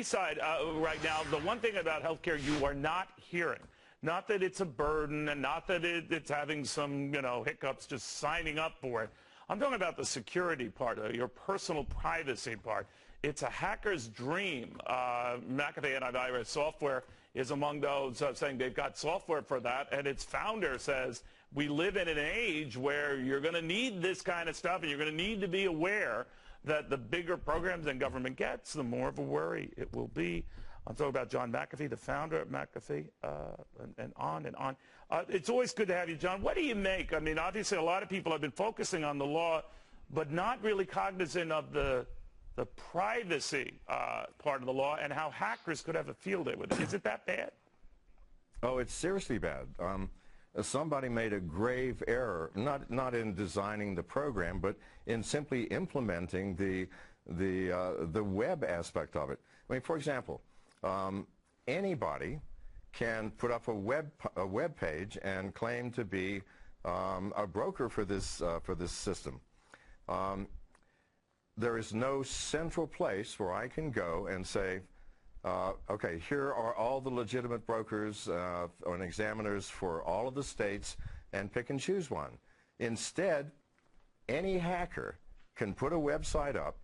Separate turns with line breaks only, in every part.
Side right now, the one thing about healthcare you are not hearing, not that it's a burden and not that it's having some, hiccups just signing up for it. I'm talking about the security part, your personal privacy part. It's a hacker's dream. Macaffee Antivirus Software is among those saying they've got software for that, and its founder says we live in an age where you're going to need this kind of stuff and you're going to need to be aware that the bigger programs and government gets, the more of a worry it will be. I'm talking about John Macaffee, the founder of Macaffee, and on and on. It's always good to have you, John. What do you make? I mean, obviously, a lot of people have been focusing on the law, but not really cognizant of the privacy part of the law and how hackers could have a field day with it. Is it that bad?
Oh, it's seriously bad. Somebody made a grave error, not in designing the program, but in simply implementing the web aspect of it. I mean, for example, anybody can put up a web page and claim to be a broker for this system. There is no central place where I can go and say, okay, here are all the legitimate brokers and examiners for all of the states, and pick and choose one. Instead, any hacker can put a website up,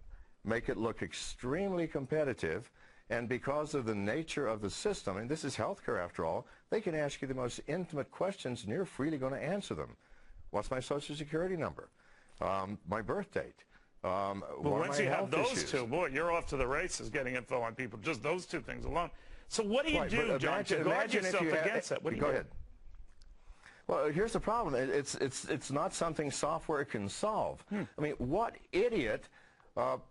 make it look extremely competitive, and because of the nature of the system, and this is healthcare after all, they can ask you the most intimate questions and you're freely going to answer them. What's my social security number? My birth date?
Well, once you have those two, boy, you're off to the races getting info on people, just those two things alone. So what do you do, John, to guard yourself against that? What do you do? Go ahead.
Well, here's the problem. It's not something software can solve. I mean, what idiot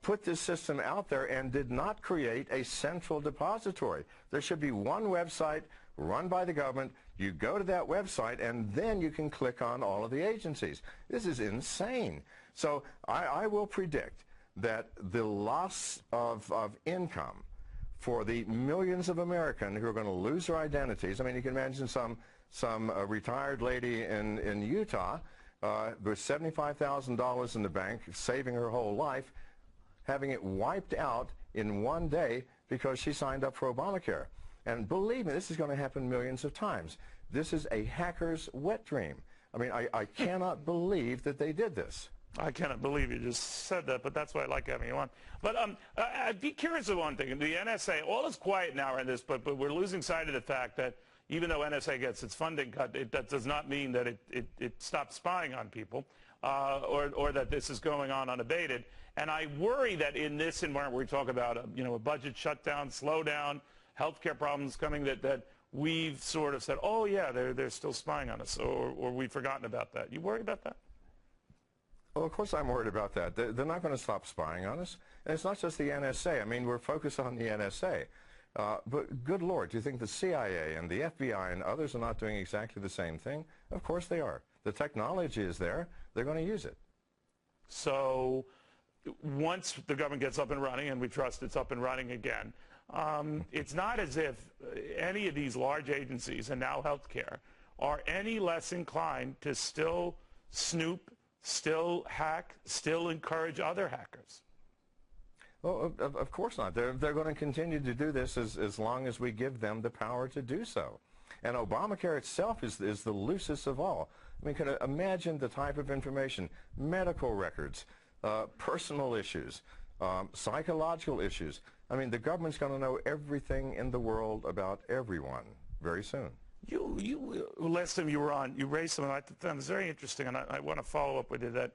put this system out there and did not create a central depository? There should be one website run by the government. You go to that website, and then you can click on all of the agencies. This is insane. So I will predict that the loss of income for the millions of Americans who are going to lose their identities. I mean, you can imagine some retired lady in Utah with $75,000 in the bank, saving her whole life, having it wiped out in one day because she signed up for Obamacare. And believe me, this is going to happen millions of times. This is a hacker's wet dream. I mean, I cannot believe that they did this.
I cannot believe you just said that, but that's why I like having you on. But I'd be curious of one thing. The NSA, all is quiet now in this, but we're losing sight of the fact that even though NSA gets its funding cut, that does not mean that it stops spying on people or that this is going on unabated. And I worry that in this environment where we talk about a budget shutdown, slowdown, healthcare problems coming, that we've sort of said, oh, yeah, they're still spying on us, or we've forgotten about that. You worry about that?
Well, of course I'm worried about that. They're not going to stop spying on us. And it's not just the NSA. I mean, we're focused on the NSA. But good Lord, do you think the CIA and the FBI and others are not doing exactly the same thing? Of course they are. The technology is there. They're going to use it.
So once the government gets up and running, and we trust it's up and running again, it's not as if any of these large agencies, and now healthcare, are any less inclined to still snoop, still hack, still encourage other hackers.
Well, of course not. They're going to continue to do this as long as we give them the power to do so. And Obamacare itself is the loosest of all. I mean, can you imagine the type of information, medical records, personal issues, psychological issues. I mean, the government's going to know everything in the world about everyone very soon.
Last time you were on, you raised something I thought was very interesting, and I want to follow up with it, that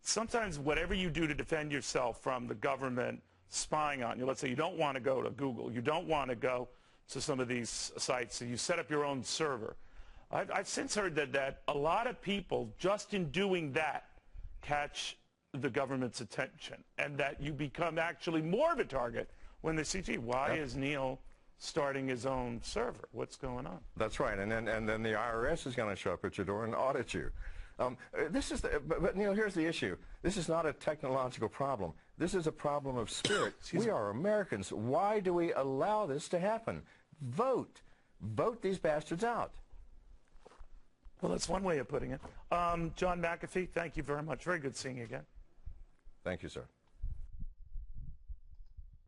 sometimes whatever you do to defend yourself from the government spying on you, let's say you don't want to go to Google, you don't want to go to some of these sites, so you set up your own server. I've since heard that a lot of people, just in doing that, catch the government's attention, and that you become actually more of a target when they see, gee, why is Neil starting his own server? What's going on?
That's right, and then the IRS is going to show up at your door and audit you. But Neil, here's the issue. This is not a technological problem. This is a problem of spirit. We are Americans. Why do we allow this to happen? Vote. Vote these bastards out.
Well, that's one way of putting it. John Macaffee, thank you very much. Very good seeing you again.
Thank you, sir.